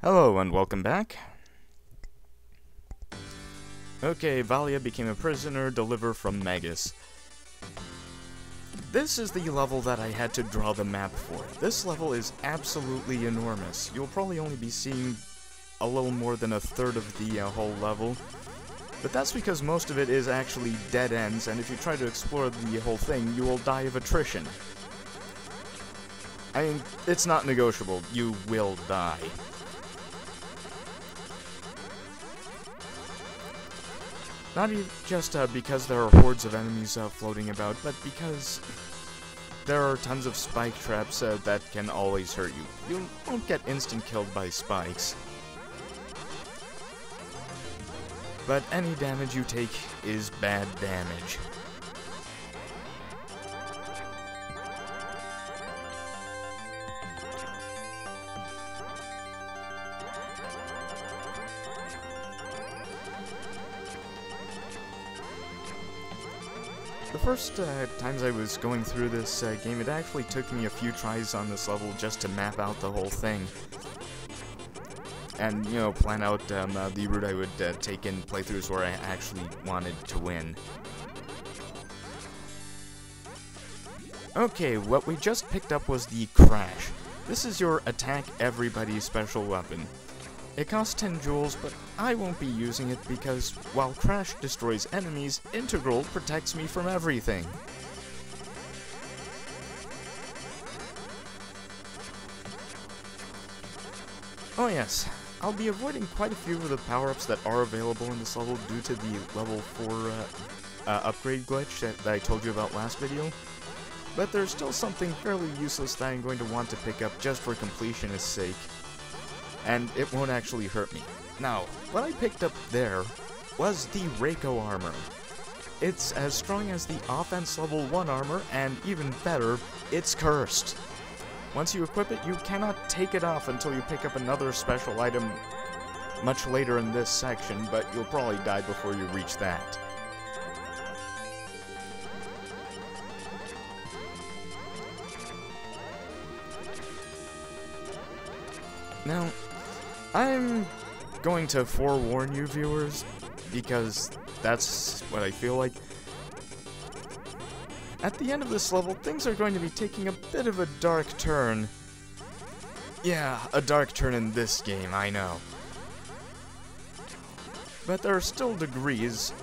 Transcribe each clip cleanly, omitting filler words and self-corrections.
Hello and welcome back. Okay, Valia became a prisoner, deliver from Magus. This is the level that I had to draw the map for. This level is absolutely enormous. You'll probably only be seeing a little more than a third of the whole level. But that's because most of it is actually dead ends, and if you try to explore the whole thing, you will die of attrition. I mean, it's not negotiable. You will die. Not just because there are hordes of enemies floating about, but because there are tons of spike traps that can always hurt you. You won't get instant killed by spikes. But any damage you take is bad damage. The first times I was going through this game, it actually took me a few tries on this level just to map out the whole thing. And, you know, plan out the route I would take in playthroughs where I actually wanted to win. Okay, what we just picked up was the Crash. This is your attack everybody special weapon. It costs 10 joules, but I won't be using it because while Crash destroys enemies, Integral protects me from everything. Oh yes, I'll be avoiding quite a few of the power-ups that are available in this level due to the level 4 upgrade glitch that I told you about last video. But there's still something fairly useless that I'm going to want to pick up just for completionist's sake. And it won't actually hurt me. Now, what I picked up there was the Reiko armor. It's as strong as the offense level 1 armor, and even better, it's cursed. Once you equip it, you cannot take it off until you pick up another special item much later in this section, but you'll probably die before you reach that. Now, I'm going to forewarn you viewers, because that's what I feel like. At the end of this level, things are going to be taking a bit of a dark turn. Yeah, a dark turn in this game, I know. But there are still degrees,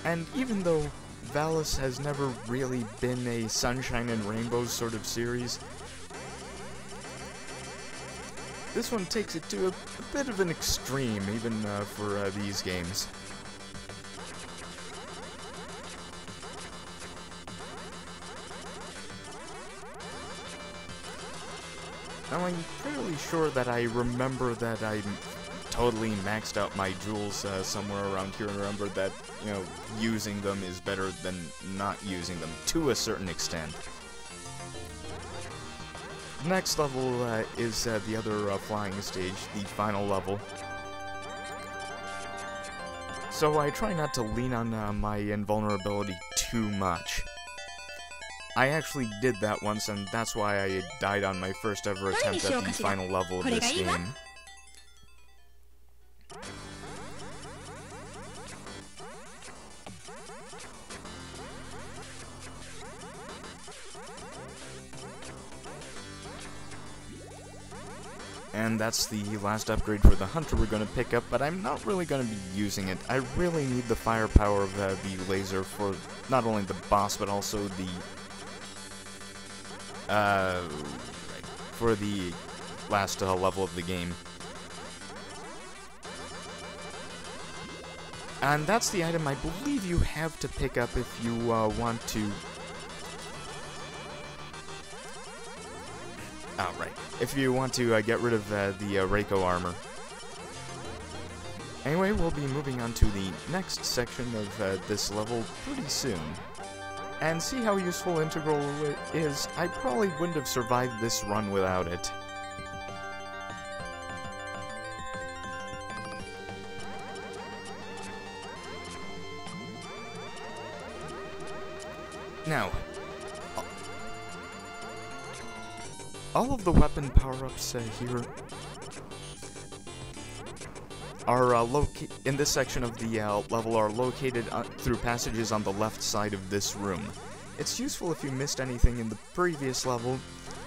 and even though Valis has never really been a sunshine and rainbows sort of series, this one takes it to a bit of an extreme, even for these games. Now, I'm fairly sure that I remember that I totally maxed out my joules somewhere around here, and remember that, you know, using them is better than not using them, to a certain extent. Next level is the other flying stage, the final level. So I try not to lean on my invulnerability too much. I actually did that once, and that's why I died on my first ever attempt at the final level of this game. And that's the last upgrade for the Hunter we're going to pick up, but I'm not really going to be using it. I really need the firepower of the laser for not only the boss, but also the for the last level of the game. And that's the item I believe you have to pick up if you want to... Oh, right. If you want to get rid of the Reiko armor. Anyway, we'll be moving on to the next section of this level pretty soon. And see how useful Integral is. I probably wouldn't have survived this run without it. Now, all of the weapon power-ups here are in this section of the level are located through passages on the left side of this room. It's useful if you missed anything in the previous level,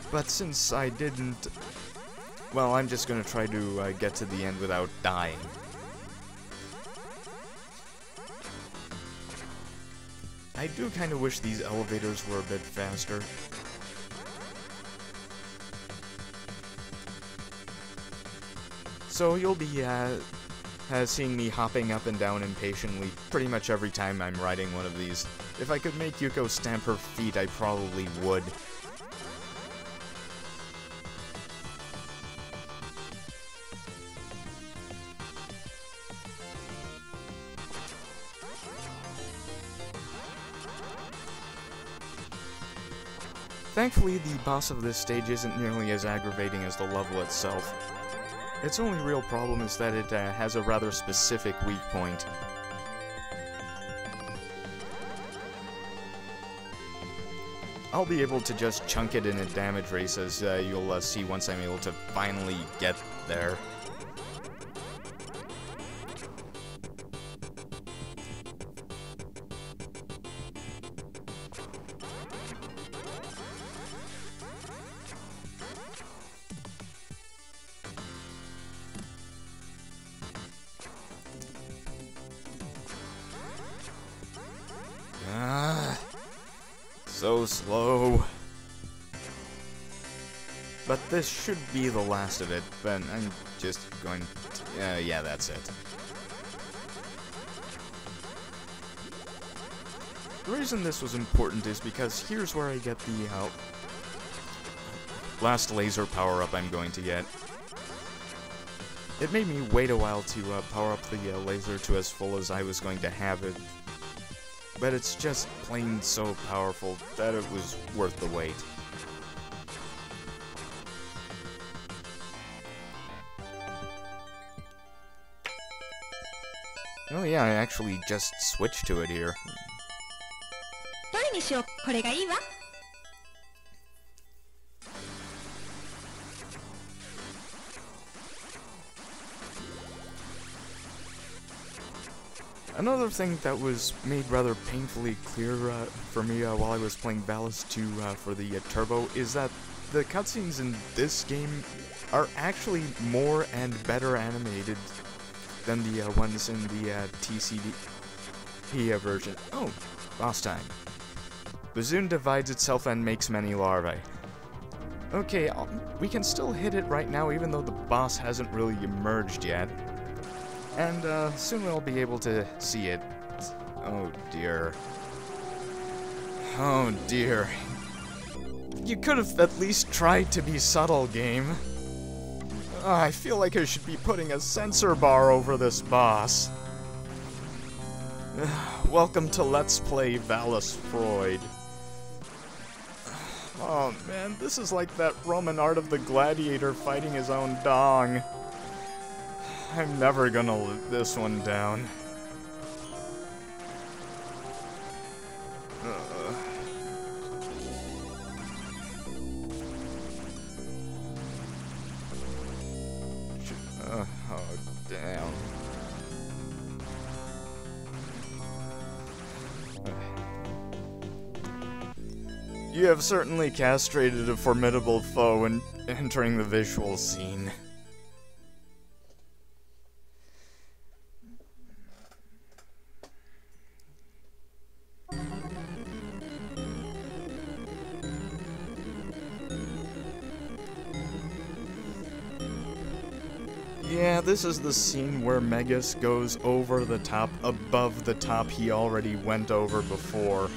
but since I didn't, well, I'm just gonna try to get to the end without dying. I do kind of wish these elevators were a bit faster. So you'll be seeing me hopping up and down impatiently pretty much every time I'm riding one of these. If I could make Yuko stamp her feet, I probably would. Thankfully, the boss of this stage isn't nearly as aggravating as the level itself. Its only real problem is that it has a rather specific weak point. I'll be able to just chunk it in a damage race, as you'll see once I'm able to finally get there. So slow. But this should be the last of it, but I'm just going to, yeah, that's it. The reason this was important is because here's where I get the last laser power-up I'm going to get. It made me wait a while to power up the laser to as full as I was going to have it. But it's just plain so powerful that it was worth the wait. Oh yeah, I actually just switched to it here. Another thing that was made rather painfully clear for me while I was playing Valis 2 for the Turbo is that the cutscenes in this game are actually more and better animated than the ones in the TCD version. Oh, boss time. Bazoon divides itself and makes many larvae. Okay, we can still hit it right now even though the boss hasn't really emerged yet. And soon we'll be able to see it. Oh dear. Oh dear. You could have at least tried to be subtle, game. I feel like I should be putting a censor bar over this boss. Welcome to Let's Play Valis Freud. Oh man, this is like that Roman art of the gladiator fighting his own dong. I'm never gonna live this one down. Oh, damn. You have certainly castrated a formidable foe in entering the visual scene. Yeah, this is the scene where Megas goes over the top, above the top he already went over before.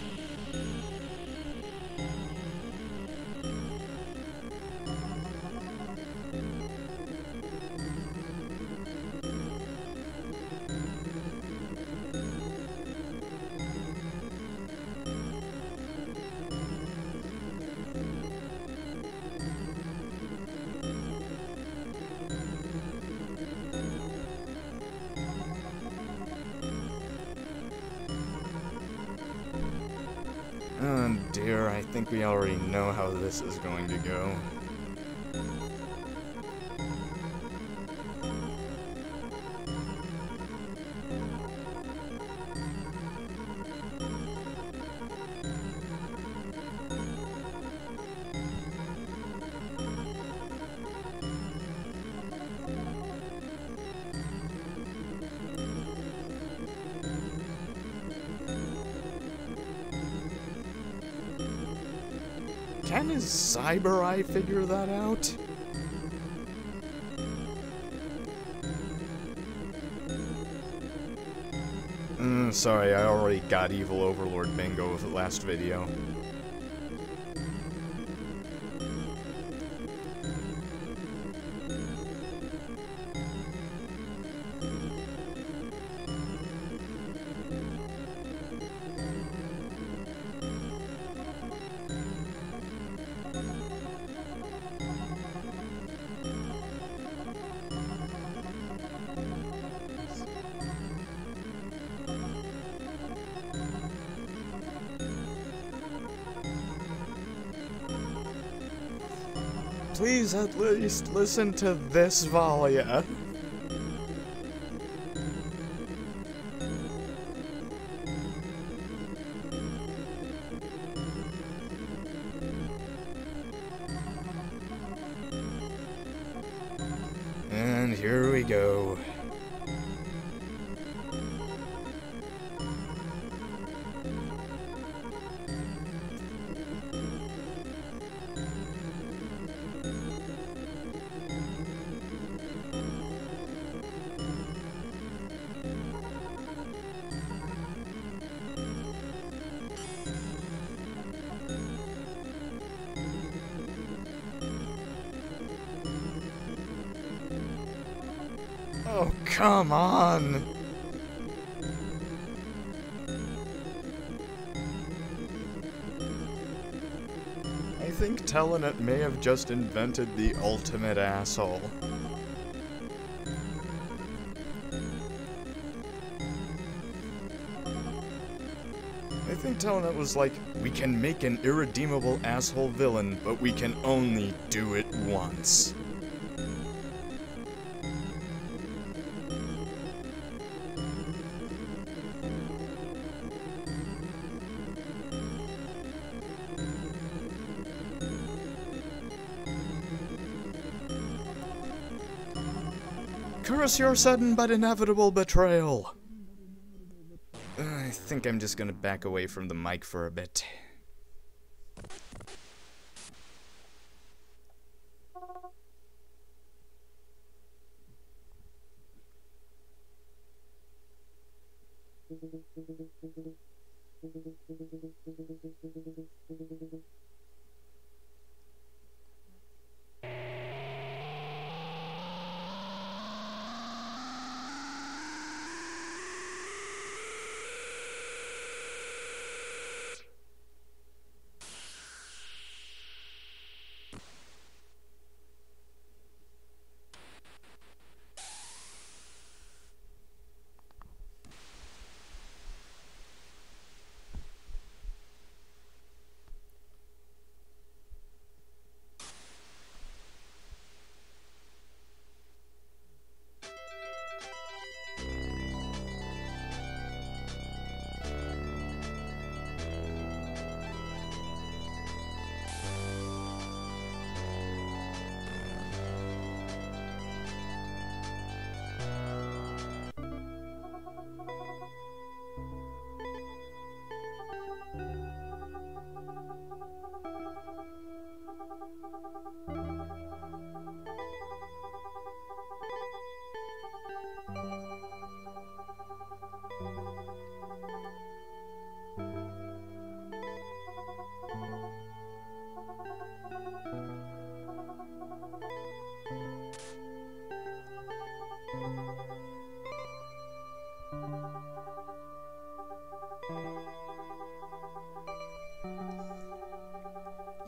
Oh dear, I think we already know how this is going to go. Can his cyber eye figure that out? Sorry, I already got Evil Overlord Bingo with the last video. Please at least listen to this Valia. And here we go. Oh, come on! I think Telenet may have just invented the ultimate asshole. I think Telenet was like, we can make an irredeemable asshole villain, but we can only do it once. Curse your sudden but inevitable betrayal. I think I'm just gonna back away from the mic for a bit.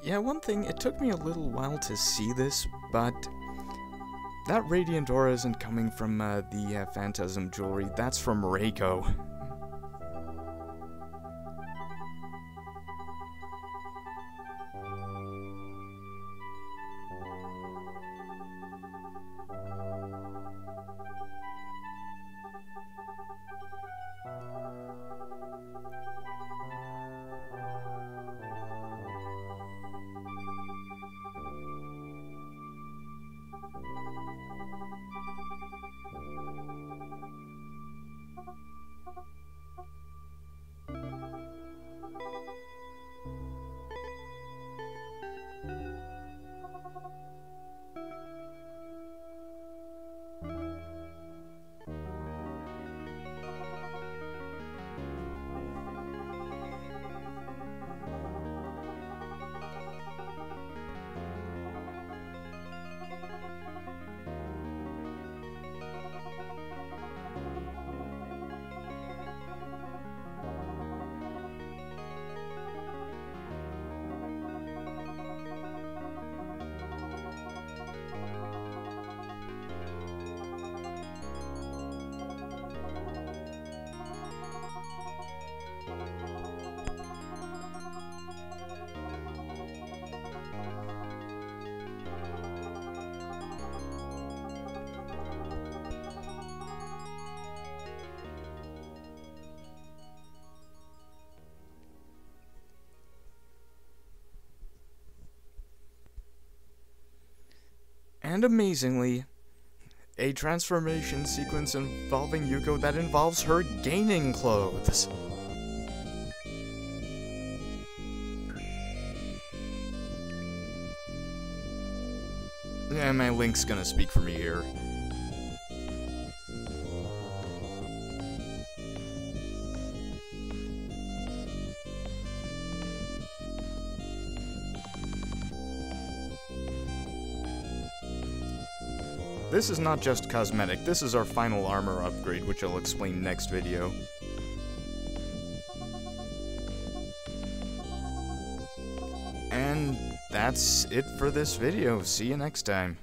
Yeah, one thing, it took me a little while to see this, but that Radiant Aura isn't coming from the Phantasm Jewelry, that's from Reiko. and amazingly, a transformation sequence involving Yuko that involves her gaining clothes. Yeah, my link's gonna speak for me here. This is not just cosmetic, this is our final armor upgrade, which I'll explain next video. And that's it for this video. See you next time.